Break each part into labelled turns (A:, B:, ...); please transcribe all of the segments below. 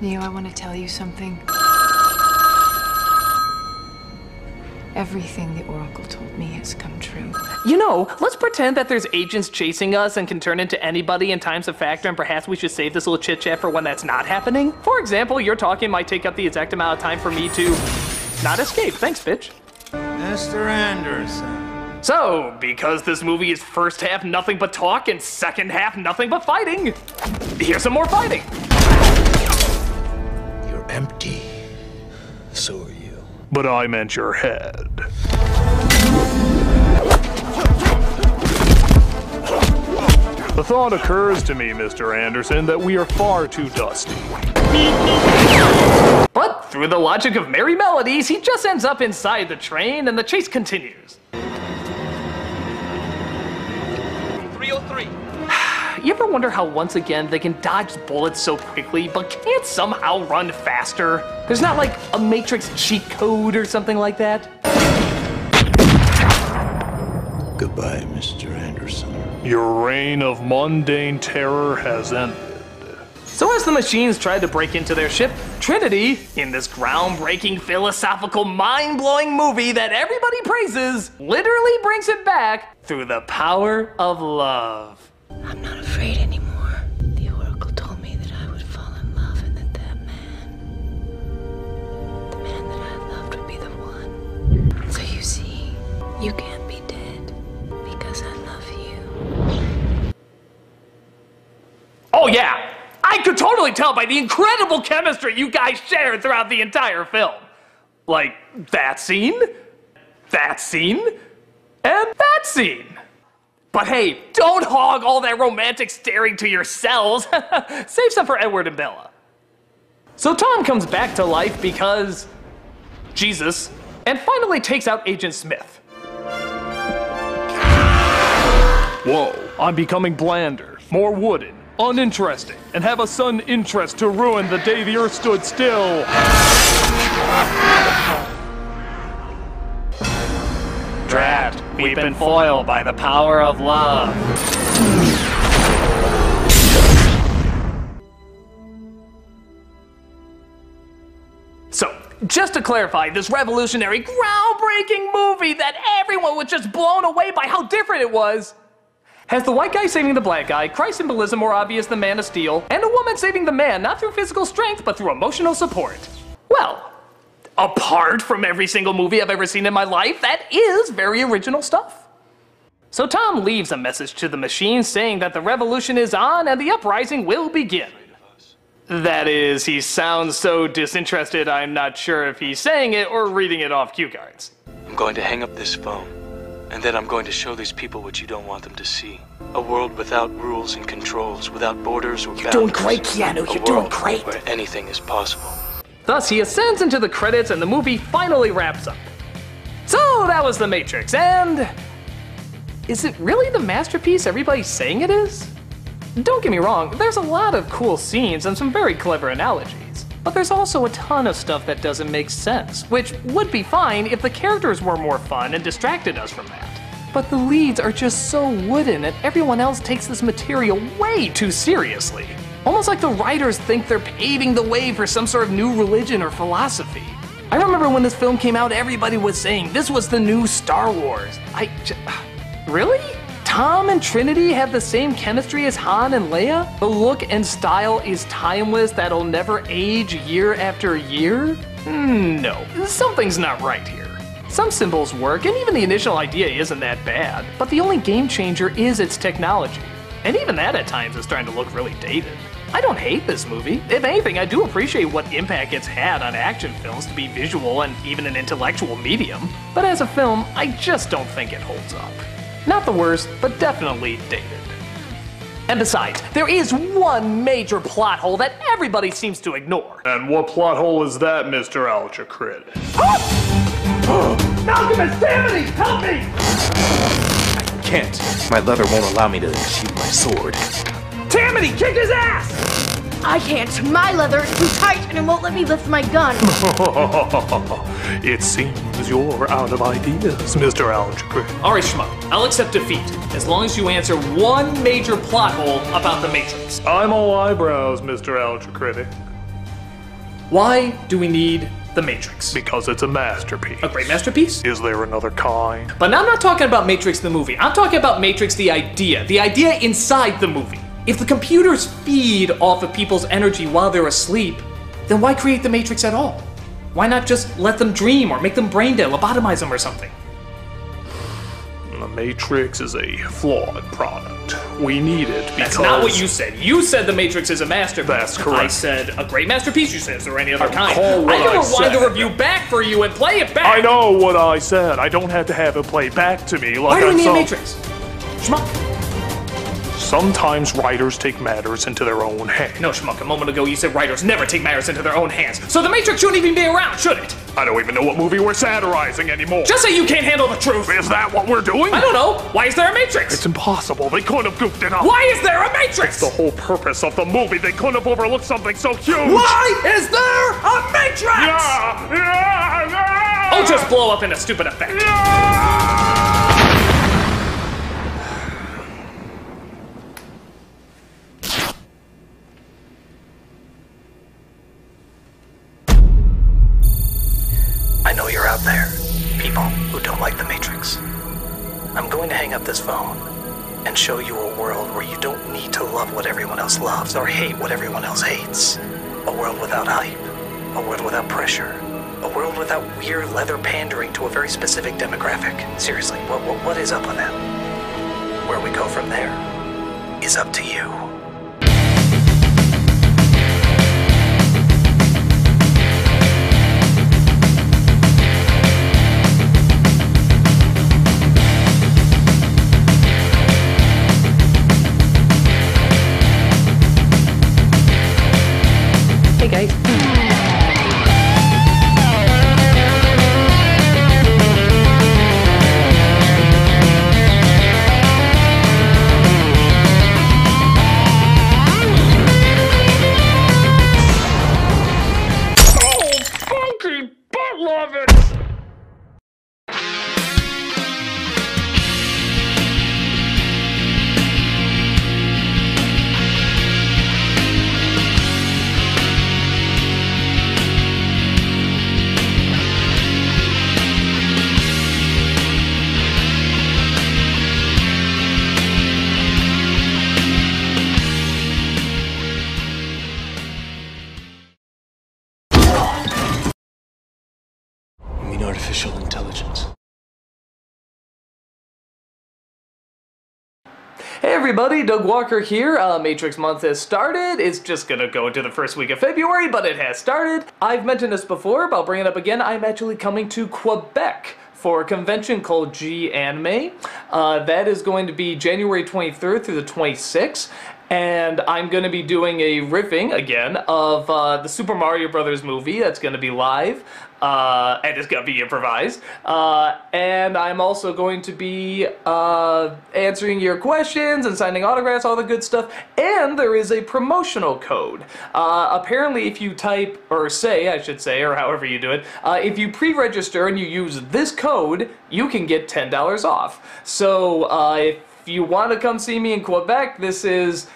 A: Neo, I want to tell you something. Everything the Oracle told me has come true.
B: You know, let's pretend that there's agents chasing us and can turn into anybody in times of factor, and perhaps we should save this little chit-chat for when that's not happening. For example, your talking might take up the exact amount of time for me to not escape. Thanks, bitch.
C: Mr. Anderson.
B: So, because this movie is first half nothing but talk and second half nothing but fighting, here's some more fighting.
C: You're empty. So are you.
D: But I meant your head. The thought occurs to me, Mr. Anderson, that we are far too dusty.
B: But through the logic of merry melodies, he just ends up inside the train and the chase continues.
E: 303.
B: You ever wonder how once again they can dodge bullets so quickly but can't somehow run faster? There's not like a Matrix cheat code or something like that?
C: Goodbye, Mr. Anderson.
D: Your reign of mundane terror has ended.
B: So as the machines tried to break into their ship, Trinity, in this groundbreaking, philosophical, mind-blowing movie that everybody praises, literally brings it back through the power of love.
F: I'm not afraid anymore. The Oracle told me that I would fall in love and that the man that I loved would be the one. So you see, you can't be dead because I love you.
B: Oh yeah! I could totally tell by the incredible chemistry you guys shared throughout the entire film. Like, that scene, and that scene. But hey, don't hog all that romantic staring to yourselves. Save some for Edward and Bella. So Tom comes back to life because Jesus, and finally takes out Agent Smith.
D: Whoa, I'm becoming blander, more wooden, uninteresting, and have a sudden interest to ruin the day the earth stood still.
B: Drat, we've been foiled by the power of love. So, just to clarify, this revolutionary, groundbreaking movie that everyone was just blown away by how different it was, has the white guy saving the black guy, Christ symbolism more obvious than Man of Steel, and a woman saving the man not through physical strength but through emotional support. Well, apart from every single movie I've ever seen in my life, that is very original stuff. So Tom leaves a message to the machine saying that the revolution is on and the uprising will begin. That is, he sounds so disinterested I'm not sure if he's saying it or reading it off cue cards.
E: I'm going to hang up this phone, and then I'm going to show these people what you don't want them to see. A world without rules and controls, without borders or boundaries.
B: You're doing great, Keanu, you're doing great.
E: Where anything is possible.
B: Thus, he ascends into the credits and the movie finally wraps up. So, that was The Matrix, and is it really the masterpiece everybody's saying it is? Don't get me wrong, there's a lot of cool scenes and some very clever analogies. But there's also a ton of stuff that doesn't make sense, which would be fine if the characters were more fun and distracted us from that. But the leads are just so wooden and everyone else takes this material way too seriously. Almost like the writers think they're paving the way for some sort of new religion or philosophy. I remember when this film came out, everybody was saying this was the new Star Wars. Really? Tom and Trinity have the same chemistry as Han and Leia? The look and style is timeless, that'll never age year after year? No, something's not right here. Some symbols work, and even the initial idea isn't that bad, but the only game changer is its technology. And even that at times is starting to look really dated. I don't hate this movie. If anything, I do appreciate what impact it's had on action films to be visual and even an intellectual medium. But as a film, I just don't think it holds up. Not the worst, but definitely dated. And besides, there is one major plot hole that everybody seems to ignore.
D: And what plot hole is that, Mr. Alchacrid?
B: Malcolm and Stanley, help me!
G: Can't. My leather won't allow me to sheath my sword.
B: Tammany, kick his ass!
H: I can't. My leather is too tight and it won't let me lift my gun.
D: It seems you're out of ideas, Mr. Alchacrid.
B: Alright, Schmuck, I'll accept defeat, as long as you answer one major plot hole about The Matrix.
D: I'm all eyebrows, Mr. Alchacrid.
B: Why do we need The Matrix?
D: Because it's a masterpiece.
B: A great masterpiece?
D: Is there another kind?
B: But now I'm not talking about Matrix the movie. I'm talking about Matrix the idea inside the movie. If the computers feed off of people's energy while they're asleep, then why create the Matrix at all? Why not just let them dream or make them brain dead, lobotomize them or something?
D: The Matrix is a flawed product. We need it because...
B: That's not what you said. You said The Matrix is a masterpiece.
D: That's correct.
B: I said a great masterpiece. You said, is there any other kind?
D: Recall what
B: I can
D: I
B: rewind the
D: said.
B: review back for you and play it back.
D: I know what I said. I don't have to have it played back to me like
B: Why do we
D: I
B: need a
D: saw.
B: Matrix? Schmuck.
D: Sometimes writers take matters into their own hands.
B: No, Schmuck, a moment ago you said writers never take matters into their own hands. So The Matrix shouldn't even be around, should it?
D: I don't even know what movie we're satirizing anymore.
B: Just say you can't handle the truth.
D: Is that what we're doing?
B: I don't know. Why is there a Matrix?
D: It's impossible. They couldn't have goofed it up.
B: Why is there a Matrix?
D: The whole purpose of the movie. They couldn't have overlooked something so huge.
B: Why is there a Matrix?
D: Yeah.
B: Oh, just blow up in a stupid effect.
I: I know you're out there, people who don't like the Matrix. I'm going to hang up this phone and show you a world where you don't need to love what everyone else loves or hate what everyone else hates. A world without hype, a world without pressure, a world without weird leather pandering to a very specific demographic. Seriously, what is up with that? Where we go from there is up to you.
B: Hey guys.
D: Oh, funky butt love it.
C: You mean artificial intelligence?
B: Hey everybody, Doug Walker here. Matrix Month has started. It's just gonna go into the first week of February, but it has started. I've mentioned this before, but I'll bring it up again. I'm actually coming to Quebec for a convention called G-Anime. That is going to be January 23rd through the 26th. And I'm going to be doing a riffing, again, of the Super Mario Brothers movie. That's going to be live, and it's going to be improvised. And I'm also going to be answering your questions and signing autographs, all the good stuff. And there is a promotional code. Apparently, if you type, or say, I should say, or however you do it, if you pre-register and you use this code, you can get $10 off. So if you want to come see me in Quebec, this is...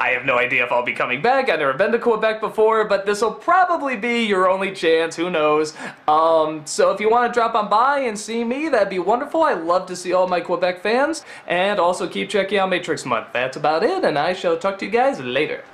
B: I have no idea if I'll be coming back. I've never been to Quebec before, but this will probably be your only chance. Who knows? So if you want to drop on by and see me, that'd be wonderful. I love to see all my Quebec fans. And also keep checking out Matrix Month. That's about it, and I shall talk to you guys later.